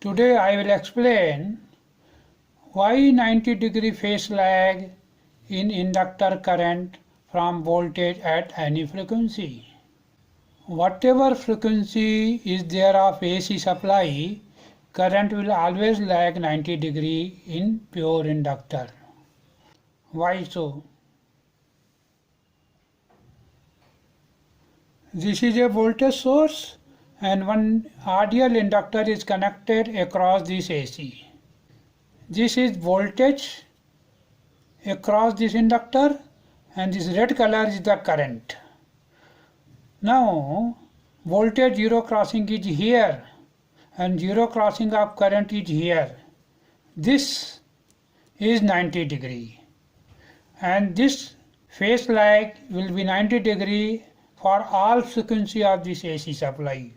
Today I will explain why 90-degree phase lag in inductor current from voltage at any frequency. Whatever frequency is there of AC supply, current will always lag 90-degree in pure inductor. Why so? This is a voltage source and one ideal inductor is connected across this AC. This is voltage across this inductor and this red color is the current. Now voltage zero crossing is here and zero crossing of current is here. This is 90 degree and this phase lag will be 90 degree for all frequency of this AC supply.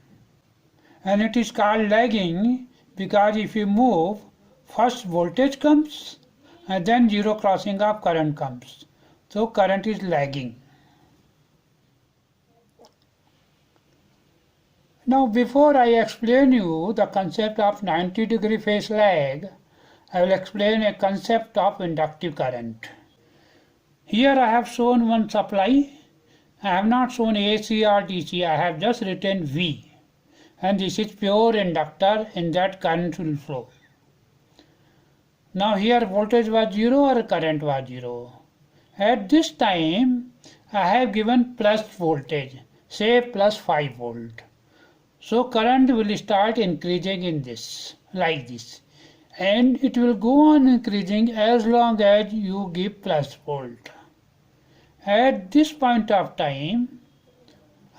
And it is called lagging because if you move, first voltage comes and then zero crossing of current comes. So current is lagging. Now before I explain you the concept of 90-degree phase lag, I will explain a concept of inductive current. Here I have shown one supply. I have not shown AC or DC, I have just written V. And this is pure inductor, in that current will flow. Now here voltage was 0 or current was 0. At this time I have given plus voltage, say plus 5 volt. So current will start increasing in this, like this. And it will go on increasing as long as you give plus volt. At this point of time,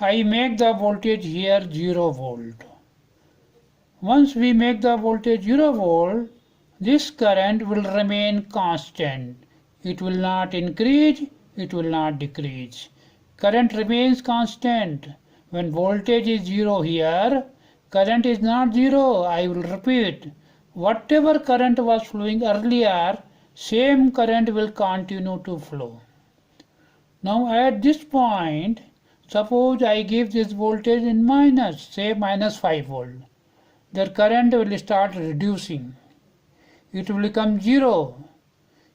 I make the voltage here 0 volt. Once we make the voltage 0 volt, this current will remain constant. It will not increase, it will not decrease. Current remains constant. When voltage is 0 here, current is not 0. I will repeat. Whatever current was flowing earlier, same current will continue to flow. Now at this point, suppose I give this voltage in minus, say minus 5 volt. The current will start reducing. It will become 0.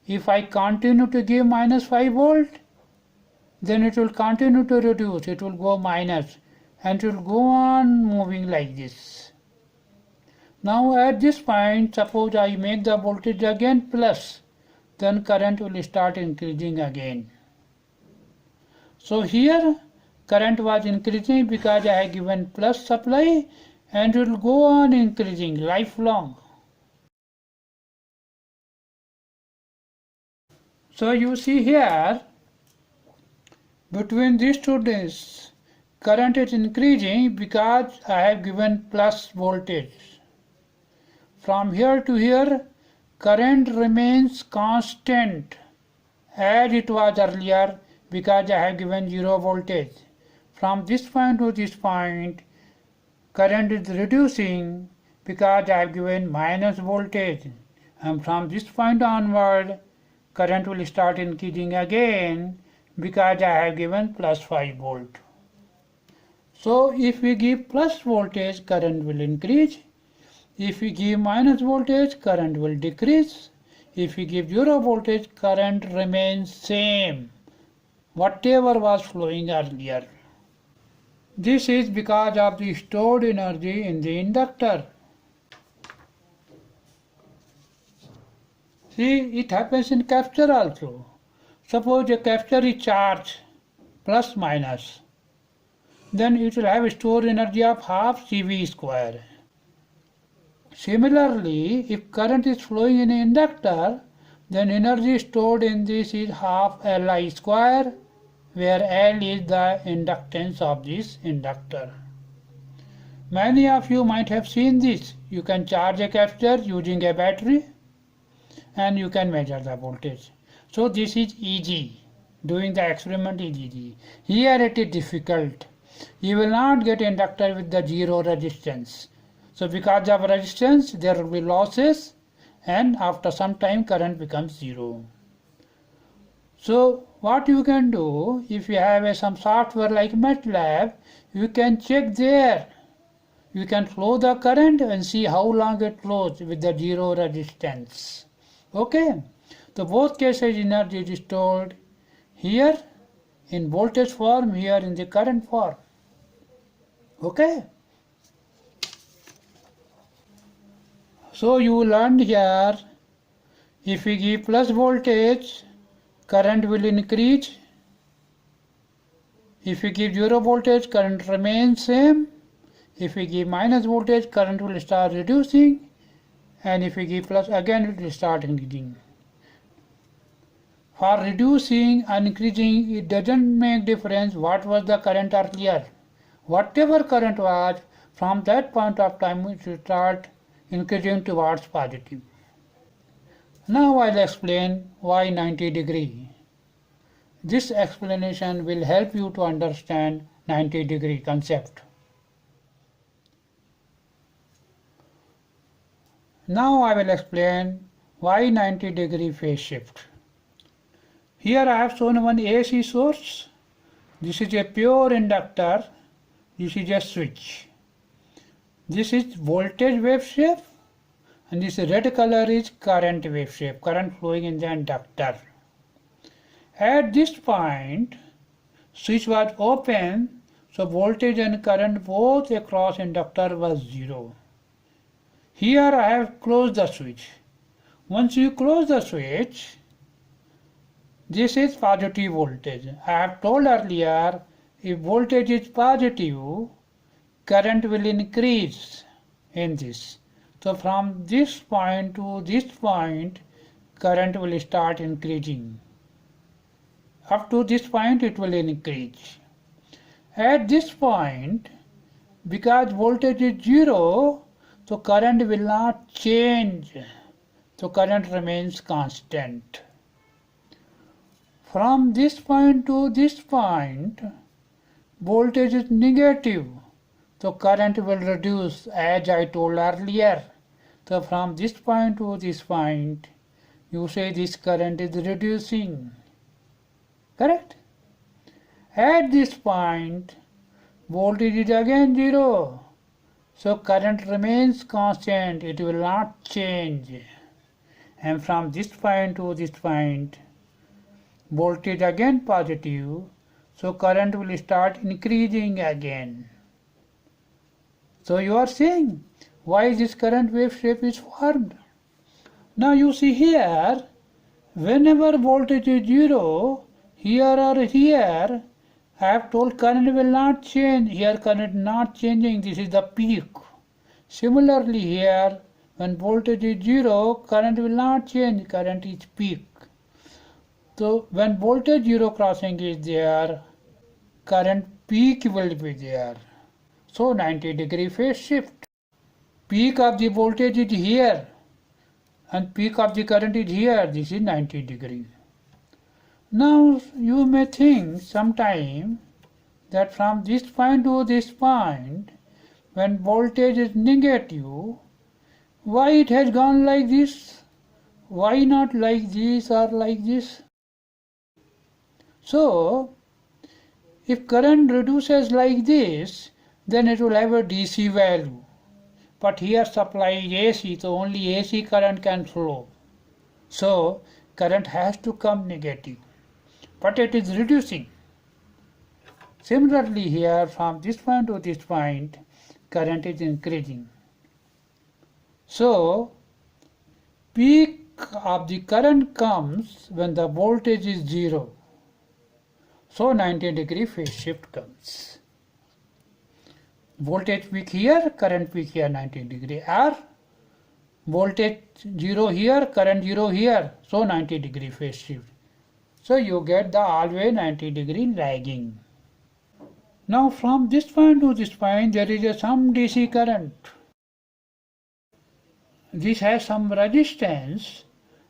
If I continue to give minus 5 volt, then it will continue to reduce. It will go minus and it will go on moving like this. Now at this point, suppose I make the voltage again plus, then current will start increasing again. So here current was increasing because I have given plus supply and it will go on increasing lifelong. So you see here, between these two days, current is increasing because I have given plus voltage. From here to here, current remains constant as it was earlier because I have given 0 voltage. From this point to this point, current is reducing because I have given minus voltage. And from this point onward, current will start increasing again because I have given plus 5 volt. So if we give plus voltage, current will increase. If we give minus voltage, current will decrease. If we give 0 voltage, current remains same, whatever was flowing earlier. This is because of the stored energy in the inductor. See, it happens in capacitor also. Suppose a capacitor is charged plus minus, then it will have a stored energy of half CV square. Similarly, if current is flowing in an inductor, then energy stored in this is half Li square, where L is the inductance of this inductor. Many of you might have seen this. You can charge a capacitor using a battery and you can measure the voltage. So this is easy. Doing the experiment is easy. Here it is difficult. You will not get inductor with the 0 resistance. So because of resistance, there will be losses and after some time current becomes 0. So what you can do, if you have some software like MATLAB, you can check there you can flow the current and see how long it flows with the zero resistance. Okay, so both cases energy is stored here in voltage form, here in the current form. Okay, so you learned here, if we give plus voltage, current will increase. If we give zero voltage, current remains same. If we give minus voltage, current will start reducing, and if we give plus, again it will start increasing. For reducing and increasing, it doesn't make difference what was the current earlier. Whatever current was, from that point of time it will start increasing towards positive. Now I'll explain why 90 degree. This explanation will help you to understand 90 degree concept. Now I will explain why 90 degree phase shift. Here I have shown one AC source. This is a pure inductor. This is a switch. This is voltage wave shape, and this red color is current wave shape, current flowing in the inductor. At this point, switch was open, so voltage and current both across inductor was zero. Here I have closed the switch. Once you close the switch, this is positive voltage. I have told earlier, if voltage is positive, current will increase in this. So from this point to this point, current will start increasing. Up to this point it will increase. At this point, because voltage is zero, so current will not change. So current remains constant. From this point to this point, voltage is negative. So current will reduce, as I told earlier. So from this point to this point, you say this current is reducing. Correct? At this point, voltage is again zero. So current remains constant, it will not change. And from this point to this point, voltage again positive, so current will start increasing again. So you are seeing why this current wave shape is formed. Now you see here, whenever voltage is zero, here or here, I have told current will not change. Here current not changing, this is the peak. Similarly here, when voltage is zero, current will not change, current is peak. So when voltage zero crossing is there, current peak will be there. So 90 degree phase shift. Peak of the voltage is here and peak of the current is here. This is 90 degree. Now you may think sometime that from this point to this point, when voltage is negative, why it has gone like this? Why not like this or like this? So, if current reduces like this, then it will have a DC value. But here supply is AC, so only AC current can flow. So, current has to come negative. But it is reducing. Similarly here, from this point to this point, current is increasing. So, peak of the current comes when the voltage is zero. So 90 degree phase shift comes. Voltage peak here, current peak here 90 degree. Or voltage zero here, current zero here. So 90 degree phase shift. So you get the always 90 degree lagging. Now from this point to this point there is some DC current. This has some resistance.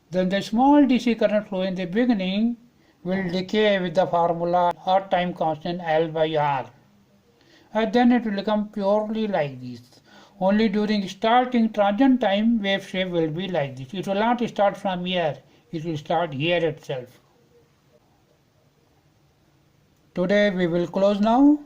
Then the small DC current flow in the beginning will decay with the formula or time constant L by R. And then it will become purely like this. Only during starting transient time wave shape will be like this. It will not start from here. It will start here itself. Today we will close now.